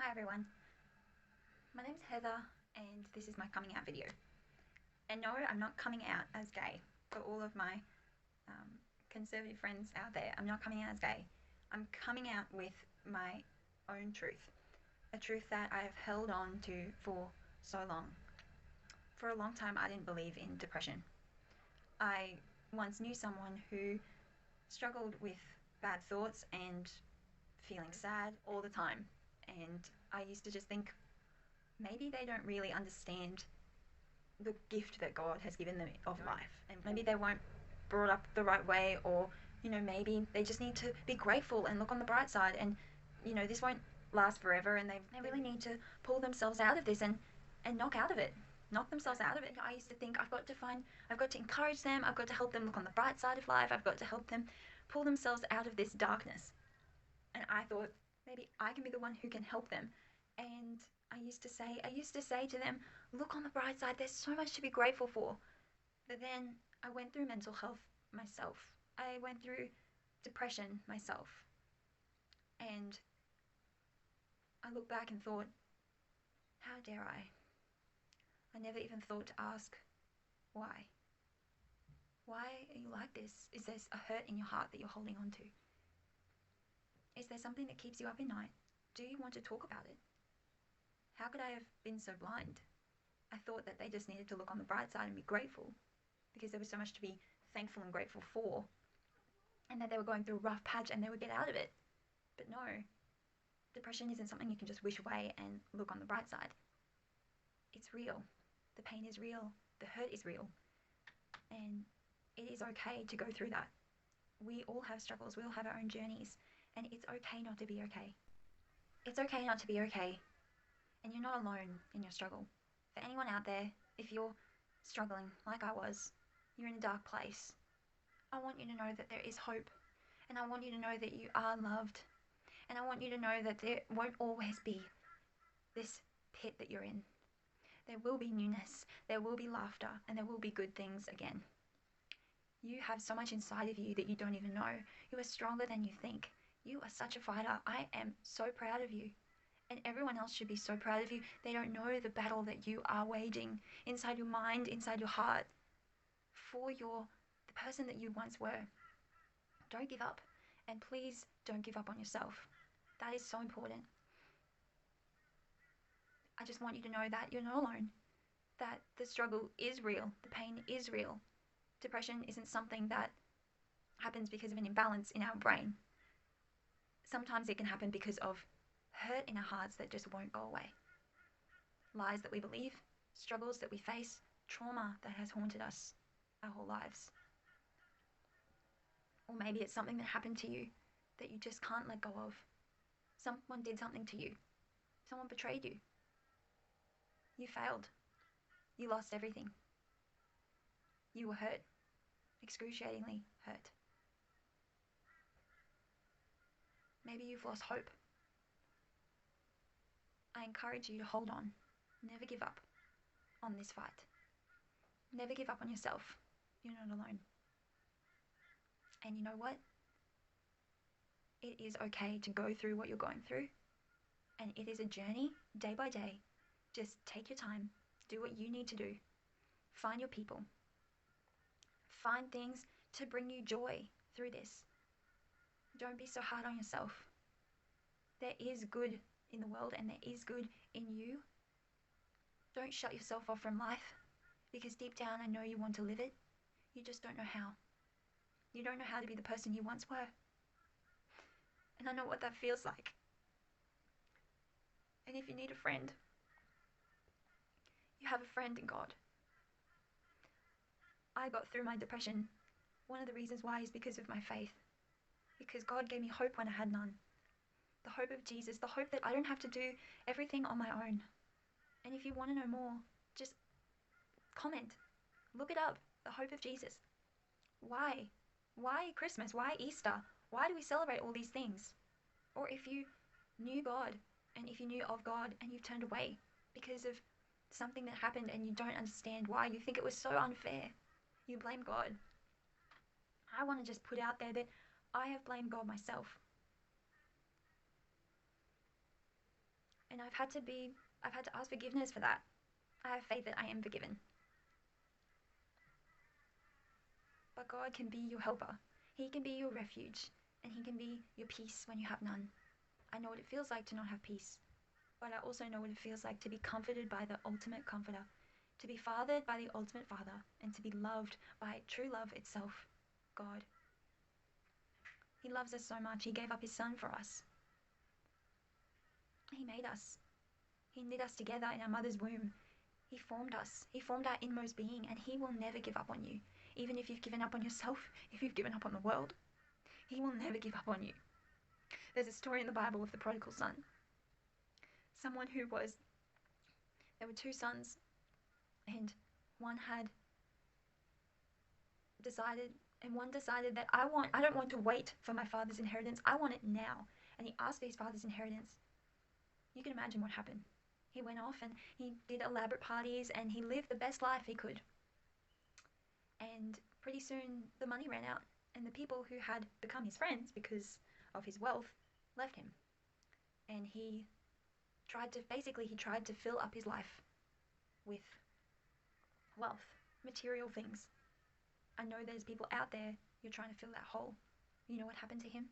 Hi everyone, my name's Heather and this is my coming out video. And no, I'm not coming out as gay. For all of my um, conservative friends out there, I'm not coming out as gay. I'm coming out with my own truth. A truth that I have held on to for so long. For a long time I didn't believe in depression. I once knew someone who struggled with bad thoughts and feeling sad all the time. And I used to just think, maybe they don't really understand the gift that God has given them of life, and maybe they weren't brought up the right way, or maybe they just need to be grateful and look on the bright side, and this won't last forever, and they really need to pull themselves out of this and knock themselves out of it. I used to think I've got to encourage them, I've got to help them look on the bright side of life, I've got to help them pull themselves out of this darkness. And I thought maybe I can be the one who can help them. And I used to say to them, look on the bright side, there's so much to be grateful for. But then I went through mental health myself. I went through depression myself. And I look back and thought, how dare I? I never even thought to ask why. Why are you like this? Is there a hurt in your heart that you're holding on to? Is there something that keeps you up at night? Do you want to talk about it? How could I have been so blind? I thought that they just needed to look on the bright side and be grateful, because there was so much to be thankful and grateful for, and that they were going through a rough patch and they would get out of it. But no, depression isn't something you can just wish away and look on the bright side. It's real. The pain is real. The hurt is real. And it is okay to go through that. We all have struggles. We all have our own journeys. And it's okay not to be okay. It's okay not to be okay. And you're not alone in your struggle. For anyone out there, if you're struggling like I was, you're in a dark place, I want you to know that there is hope. And I want you to know that you are loved. And I want you to know that there won't always be this pit that you're in. There will be newness, there will be laughter, and there will be good things again. You have so much inside of you that you don't even know. You are stronger than you think. You are such a fighter. I am so proud of you. And everyone else should be so proud of you. They don't know the battle that you are waging inside your mind, inside your heart, for the person that you once were. Don't give up. And please don't give up on yourself. That is so important. I just want you to know that you're not alone. That the struggle is real. The pain is real. Depression isn't something that happens because of an imbalance in our brain. Sometimes it can happen because of hurt in our hearts that just won't go away. Lies that we believe, struggles that we face, trauma that has haunted us our whole lives. Or maybe it's something that happened to you that you just can't let go of. Someone did something to you. Someone betrayed you. You failed. You lost everything. You were hurt. Excruciatingly hurt. Maybe you've lost hope. I encourage you to hold on. Never give up on this fight. Never give up on yourself. You're not alone. And you know what? It is okay to go through what you're going through. And it is a journey, day by day. Just take your time. Do what you need to do. Find your people. Find things to bring you joy through this. Don't be so hard on yourself. There is good in the world and there is good in you. Don't shut yourself off from life, because deep down I know you want to live it. You just don't know how. You don't know how to be the person you once were. And I know what that feels like. And if you need a friend, you have a friend in God. I got through my depression. One of the reasons why is because of my faith. Because God gave me hope when I had none. The hope of Jesus, the hope that I don't have to do everything on my own. And if you want to know more, just comment. Look it up. The hope of Jesus. Why? Why Christmas? Why Easter? Why do we celebrate all these things? Or if you knew God, and if you knew of God and you've turned away because of something that happened and you don't understand why, you think it was so unfair, you blame God. I want to just put out there that I have blamed God myself. And I've had to ask forgiveness for that. I have faith that I am forgiven. But God can be your helper. He can be your refuge, and He can be your peace when you have none. I know what it feels like to not have peace, but I also know what it feels like to be comforted by the ultimate comforter, to be fathered by the ultimate father, and to be loved by true love itself, God. He loves us so much, He gave up His Son for us. He made us. He knit us together in our mother's womb. He formed us. He formed our inmost being, and He will never give up on you. Even if you've given up on yourself, if you've given up on the world, He will never give up on you. There's a story in the Bible of the prodigal son. There were two sons, and one decided that I don't want to wait for my father's inheritance. I want it now. And he asked for his father's inheritance. You can imagine what happened. He went off and he did elaborate parties and he lived the best life he could. And pretty soon the money ran out, and the people who had become his friends because of his wealth left him. And he tried to fill up his life with wealth, material things. I know there's people out there, you're trying to fill that hole. You know what happened to him?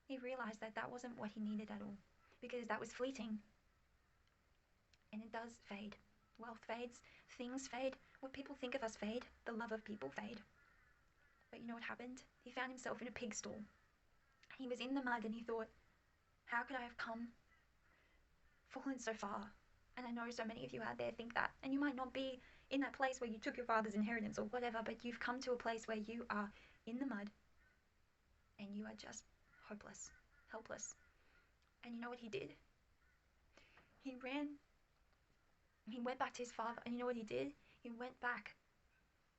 He realized that that wasn't what he needed at all, because that was fleeting. And it does fade. Wealth fades, things fade, what people think of us fade, the love of people fade. But you know what happened? He found himself in a pig stall. He was in the mud and he thought, how could I have fallen so far? And I know so many of you out there think that. And you might not be in that place where you took your father's inheritance or whatever, but you've come to a place where you are in the mud and you are just hopeless, helpless. And you know what he did? He went back to his father, and you know what he did? He went back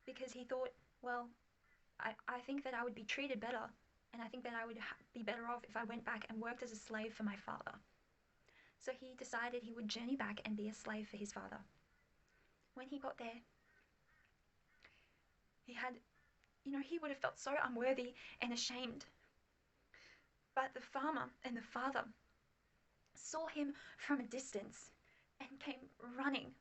because he thought, well, I think that I would be treated better, and I think that I would be better off if I went back and worked as a slave for my father. So he decided he would journey back and be a slave for his father. When he got there, he would have felt so unworthy and ashamed. But the farmer and the father saw him from a distance and came running.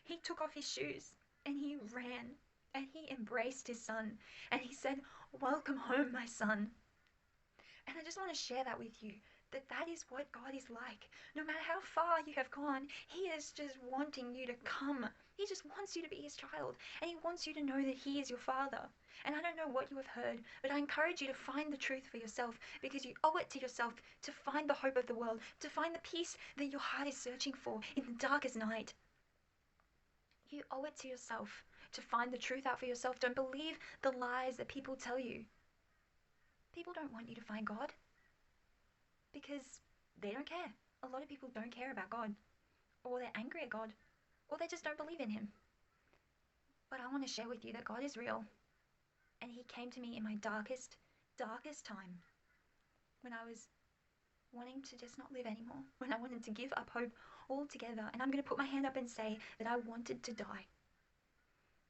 He took off his shoes and he ran and he embraced his son and he said, "Welcome home, my son." And I just want to share that with you, that is what God is like. No matter how far you have gone, He is just wanting you to come. He just wants you to be His child, and He wants you to know that He is your Father. And I don't know what you have heard, but I encourage you to find the truth for yourself, because you owe it to yourself to find the hope of the world, to find the peace that your heart is searching for in the darkest night. You owe it to yourself to find the truth out for yourself. Don't believe the lies that people tell you. People don't want you to find God because they don't care. A lot of people don't care about God, or they're angry at God, or they just don't believe in Him. But I want to share with you that God is real, and He came to me in my darkest time, when I was wanting to just not live anymore, when I wanted to give up hope altogether. And I'm going to put my hand up and say that I wanted to die.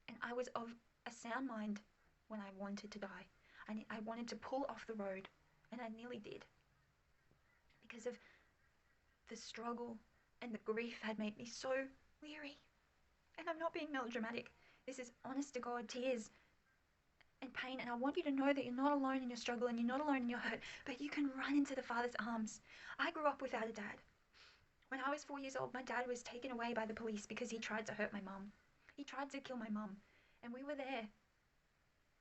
And I was of a sound mind when I wanted to die. I wanted to pull off the road, and I nearly did. Because of the struggle and the grief had made me so weary. And I'm not being melodramatic. This is honest to God tears and pain. And I want you to know that you're not alone in your struggle and you're not alone in your hurt, but you can run into the Father's arms. I grew up without a dad. When I was 4 years old, my dad was taken away by the police because he tried to hurt my mum. He tried to kill my mum. And we were there.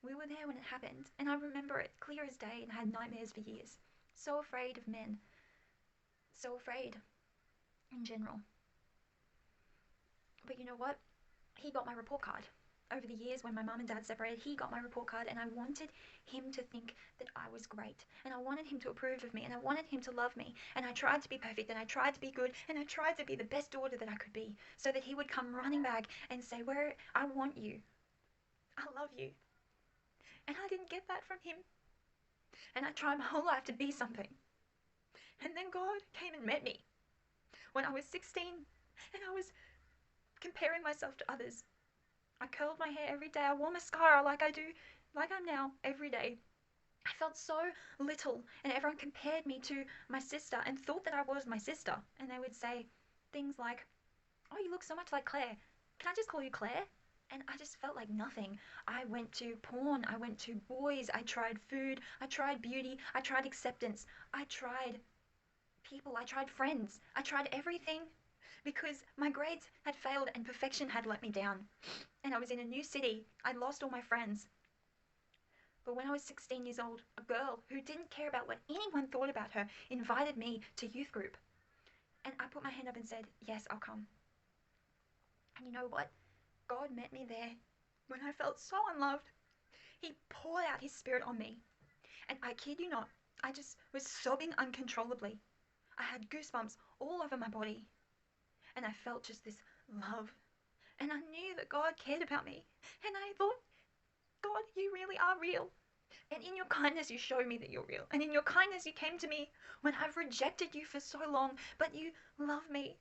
We were there when it happened. And I remember it clear as day, and I had nightmares for years. So afraid of men. So afraid in general. But you know what? He got my report card. Over the years, when my mum and dad separated, he got my report card, and I wanted him to think that I was great, and I wanted him to approve of me, and I wanted him to love me, and I tried to be perfect, and I tried to be good, and I tried to be the best daughter that I could be, so that he would come running back and say, I want you. I love you. And I didn't get that from him. And I tried my whole life to be something. And then God came and met me when I was 16, and I was comparing myself to others. I curled my hair every day. I wore mascara like I'm now, every day. I felt so little, and everyone compared me to my sister and thought that I was my sister. And they would say, things like, oh, you look so much like Claire. Can I just call you Claire? And I just felt like nothing. I went to porn, I went to boys, I tried food, I tried beauty, I tried acceptance, I tried people, I tried friends, I tried everything because my grades had failed and perfection had let me down. And I was in a new city, I'd lost all my friends. But when I was 16 years old, a girl who didn't care about what anyone thought about her invited me to youth group. And I put my hand up and said, yes, I'll come. And you know what? God met me there when I felt so unloved. He poured out his spirit on me. And I kid you not, I just was sobbing uncontrollably. I had goosebumps all over my body. And I felt just this love. And I knew that God cared about me. And I thought, God, you really are real. And in your kindness, you showed me that you're real. And in your kindness, you came to me when I've rejected you for so long, but you love me.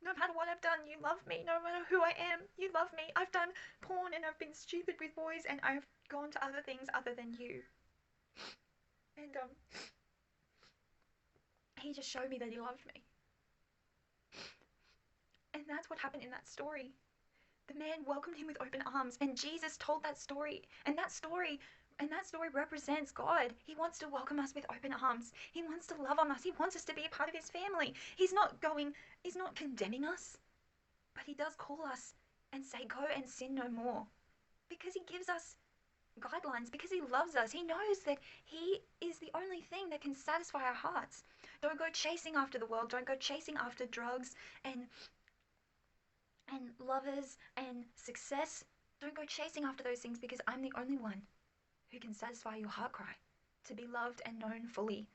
No matter what I've done, you love me. No matter who I am, you love me. I've done porn and I've been stupid with boys and I've gone to other things other than you. And he just showed me that he loved me. And that's what happened in that story. The man welcomed him with open arms, and Jesus told that story. And that story represents God. He wants to welcome us with open arms. He wants to love on us. He wants us to be a part of his family. He's not condemning us, but he does call us and say, go and sin no more. Because he gives us guidelines, because he loves us. He knows that he is the only thing that can satisfy our hearts. Don't go chasing after the world. Don't go chasing after drugs and lovers and success. Don't go chasing after those things, because I'm the only one who can satisfy your heart cry to be loved and known fully.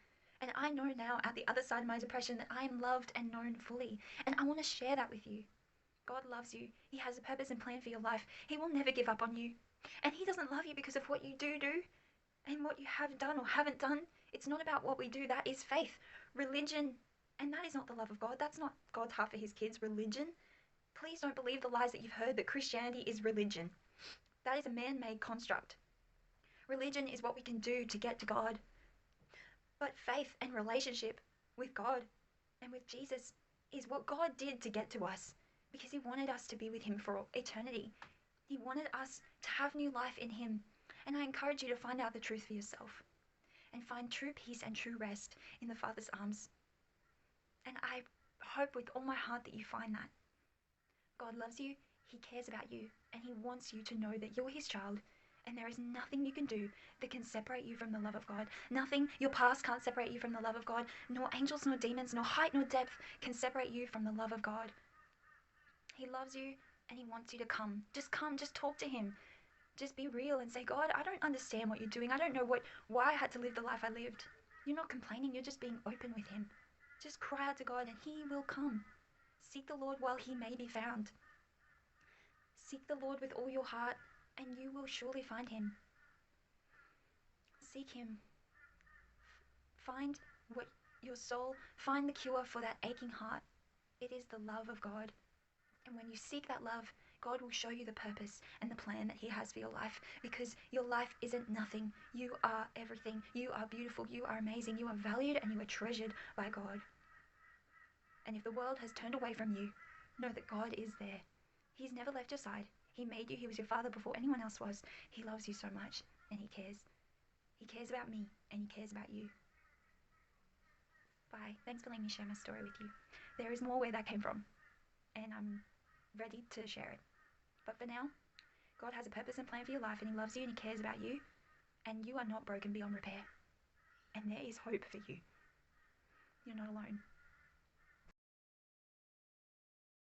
And I know now at the other side of my depression that I am loved and known fully. And I want to share that with you. God loves you. He has a purpose and plan for your life. He will never give up on you. And he doesn't love you because of what you do and what you have done or haven't done. It's not about what we do. That is faith. Religion, and that is not the love of God. That's not God's heart for his kids. Religion. Please don't believe the lies that you've heard that Christianity is religion. That is a man-made construct. Religion is what we can do to get to God. But faith and relationship with God and with Jesus is what God did to get to us, because he wanted us to be with him for eternity. He wanted us to have new life in him. And I encourage you to find out the truth for yourself and find true peace and true rest in the Father's arms. And I hope with all my heart that you find that. God loves you, he cares about you, and he wants you to know that you're his child, and there is nothing you can do that can separate you from the love of God. Nothing, your past can't separate you from the love of God, nor angels, nor demons, nor height, nor depth can separate you from the love of God. He loves you, and he wants you to come. Just come, just talk to him. Just be real and say, God, I don't understand what you're doing. I don't know why I had to live the life I lived. You're not complaining, you're just being open with him. Just cry out to God and he will come. Seek the Lord while he may be found. Seek the Lord with all your heart and you will surely find him. Seek him. Find find the cure for that aching heart. It is the love of God. And when you seek that love, God will show you the purpose and the plan that he has for your life, because your life isn't nothing. You are everything. You are beautiful. You are amazing. You are valued and you are treasured by God. And if the world has turned away from you, know that God is there. He's never left your side. He made you. He was your father before anyone else was. He loves you so much and he cares. He cares about me and he cares about you. Bye. Thanks for letting me share my story with you. There is more where that came from, and I'm ready to share it. But for now, God has a purpose and plan for your life, and he loves you and he cares about you, and you are not broken beyond repair. And there is hope for you. You're not alone.